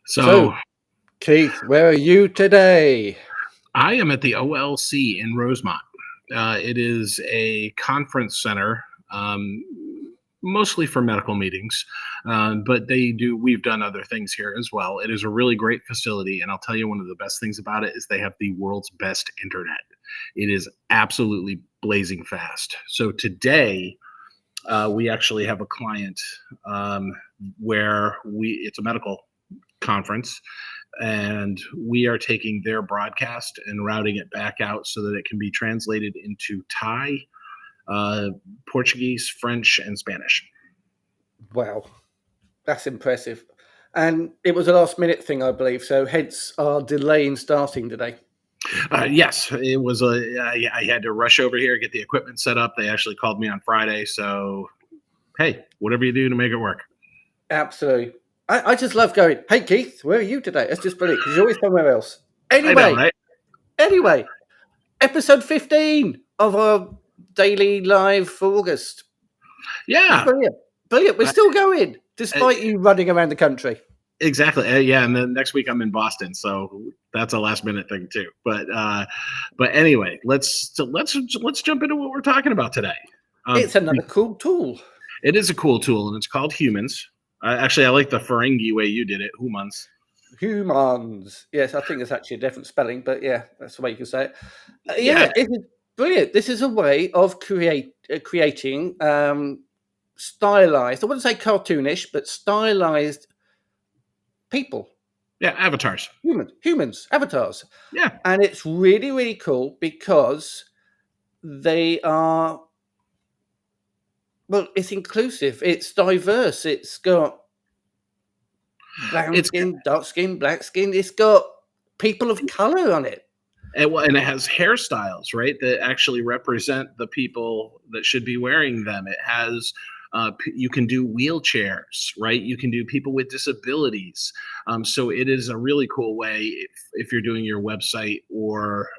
So, So, Keith, where are you today? I am at the OLC in Rosemont. It is a conference center, mostly for medical meetings, but we've done other things here as well. It is a really great facility, and I'll tell you one of the best things about it is they have the world's best internet. It is absolutely blazing fast. So today, we actually have a client where it's a medical conference, and we are taking their broadcast and routing it back out so that it can be translated into Thai, uh, Portuguese, French, and Spanish. Wow, that's impressive. And it was a last minute thing, I believe, so hence our delay in starting today. Yes, it was I had to rush over here, get the equipment set up. They actually called me on Friday, so hey, whatever you do to make it work. Absolutely. I just love going, hey, Keith, where are you today? That's just brilliant because you're always somewhere else. I know, Anyway, right? anyway, episode 15 of our daily live for August. Yeah, Brilliant. Brilliant. We're uh, still going uh, despite you running around the country. exactly. Yeah, and then next week I'm in Boston, so that's a last minute thing too. But anyway, let's jump into what we're talking about today. It's another cool tool. It is a cool tool, and it's called Humans. Actually, I like the Ferengi way you did it, Humans. Humans. Yes, I think it's actually a different spelling, but yeah, that's the way you can say it. Yeah, Yeah, it is brilliant. This is a way of creating stylized. I wouldn't say cartoonish, but stylized people, yeah, avatars. humans, avatars, Yeah, and it's really, really cool because they are. Well, it's inclusive. It's diverse. It's got brown it's skin, dark skin, black skin. It's got people of color on it. and it has hairstyles, right, that actually represent the people that should be wearing them. It has you can do wheelchairs, right? You can do people with disabilities. So it is a really cool way if you're doing your website or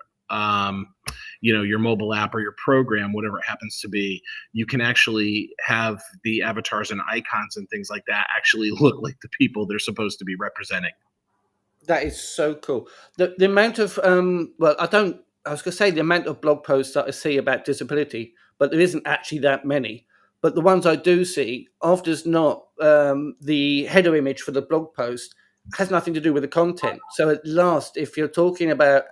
your mobile app or your program, whatever it happens to be. You can actually have the avatars and icons and things like that actually look like the people they're supposed to be representing. That is so cool. The amount of well, I was going to say the amount of blog posts that I see about disability, but there isn't actually that many. But the ones I do see, often's not the header image for the blog post has nothing to do with the content. So at last, if you're talking about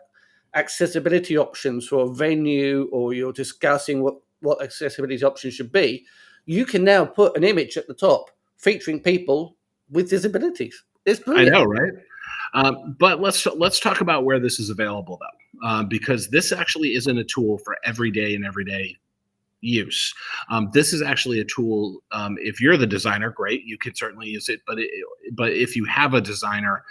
accessibility options for a venue or you're discussing what accessibility options should be, you can now put an image at the top featuring people with disabilities. It's I brilliant. know, right? But let's talk about where this is available, though, because this actually isn't a tool for everyday use. This is actually a tool. If you're the designer, great, you can certainly use it. But if you have a designer,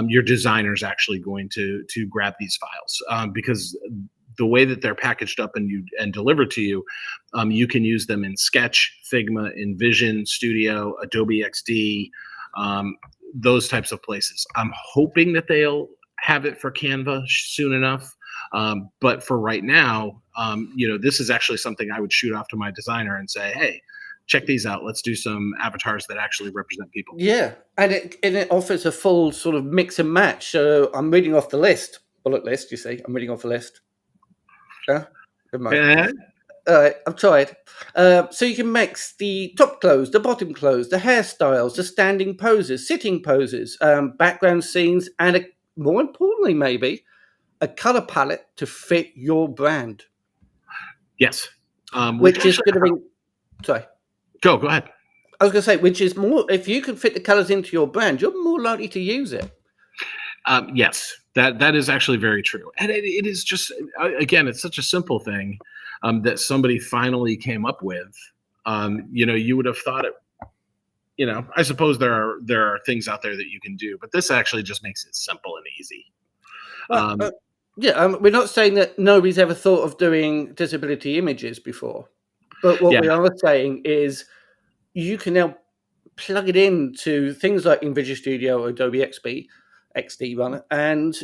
your designer is actually going to grab these files because the way that they're packaged up and delivered to you, you can use them in Sketch, Figma, InVision, Studio, Adobe XD. Those types of places. I'm hoping that they'll have it for Canva soon enough. But for right now, this is actually something I would shoot off to my designer and say, hey, check these out. Let's do some avatars that actually represent people. Yeah, and it offers a full sort of mix and match. So I'm reading off the bullet list. You see, I'm reading off the list. Yeah, never mind. Yeah. All right, I've tried. So you can mix the top clothes, the bottom clothes, the hairstyles, the standing poses, sitting poses, background scenes, and more importantly, maybe a color palette to fit your brand. Yes. Which is going to be. Sorry. Go ahead. I was going to say, which is more, if you can fit the colors into your brand, you're more likely to use it. Yes, that is actually very true. And it is just, again, it's such a simple thing that somebody finally came up with. You would have thought it, I suppose there are things out there that you can do, but this actually just makes it simple and easy. We're not saying that nobody's ever thought of doing disability images before, but what we are saying is you can now plug it into things like InVision Studio or Adobe XD, and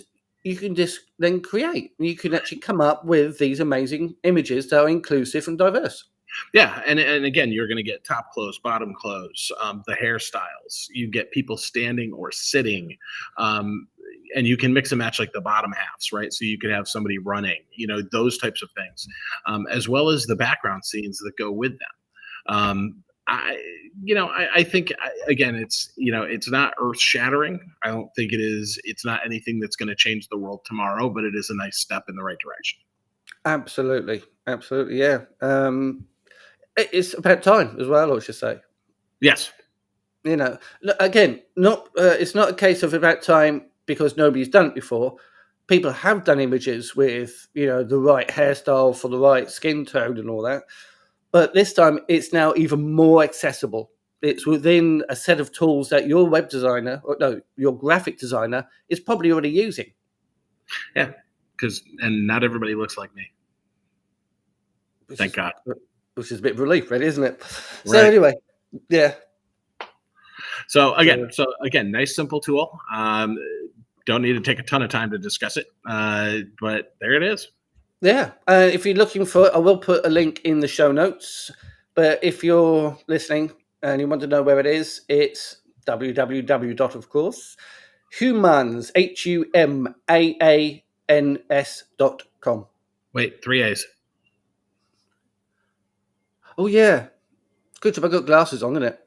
you can just then create. You can actually come up with these amazing images that are inclusive and diverse. Yeah, and again, you're going to get top close, bottom close, the hairstyles. You get people standing or sitting, um, and you can mix and match like the bottom halves, right? So you could have somebody running, those types of things, as well as the background scenes that go with them. I, I think again, it's not earth shattering. I don't think it is. It's not anything that's going to change the world tomorrow, but it is a nice step in the right direction. Absolutely, absolutely, yeah. It's about time as well, I should say. Yes. Again, not it's not a case of about time because nobody's done it before. People have done images with the right hairstyle for the right skin tone and all that, but this time it's now even more accessible. It's within a set of tools that your web designer, or no, your graphic designer is probably already using. Yeah, and not everybody looks like me. Thank God. Which is a bit of relief, really, isn't it? Right. So anyway, yeah. So again, nice simple tool. Don't need to take a ton of time to discuss it, but there it is. Yeah, if you're looking for it, I will put a link in the show notes. But if you're listening and you want to know where it is, it's www. Of course, Humaaans, HUMAANS.com. Wait, 3 A's. Oh yeah, good job. I got glasses on, isn't it?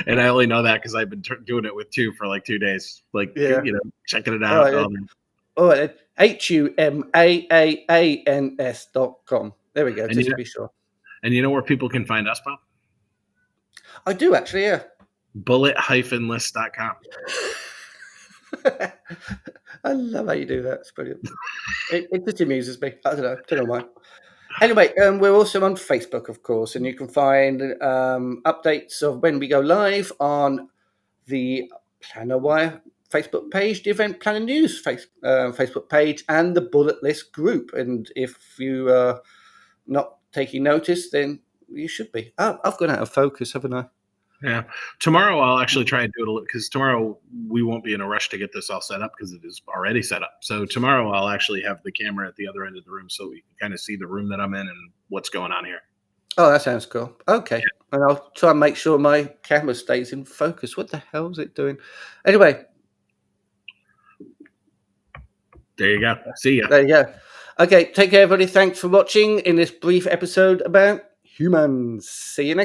And I only know that because I've been doing it with 2 for like 2 days. Checking it out. All right, HUMAAANS.com. There we go, just to be sure. And you know where people can find us, Bob? I do actually, yeah. bullet-list.com. I love how you do that. It's brilliant. It just amuses me. I don't know why. Anyway, we're also on Facebook, of course, and you can find updates of when we go live on the Planner Wire Facebook page, the Event Planner News Facebook page, and the Bullet List group. And if you are not taking notice, then you should be. Oh, I've gone out of focus, haven't I? Yeah. Tomorrow I'll actually try and do it a little because tomorrow we won't be in a rush to get this all set up because it is already set up. So tomorrow I'll actually have the camera at the other end of the room so we can kind of see the room that I'm in and what's going on here. Oh, that sounds cool. Okay. Yeah. And I'll try and make sure my camera stays in focus. What the hell is it doing? Anyway. There you go. See ya. There you go. Okay. Take care, everybody. Thanks for watching in this brief episode about Humaaans. See you next time.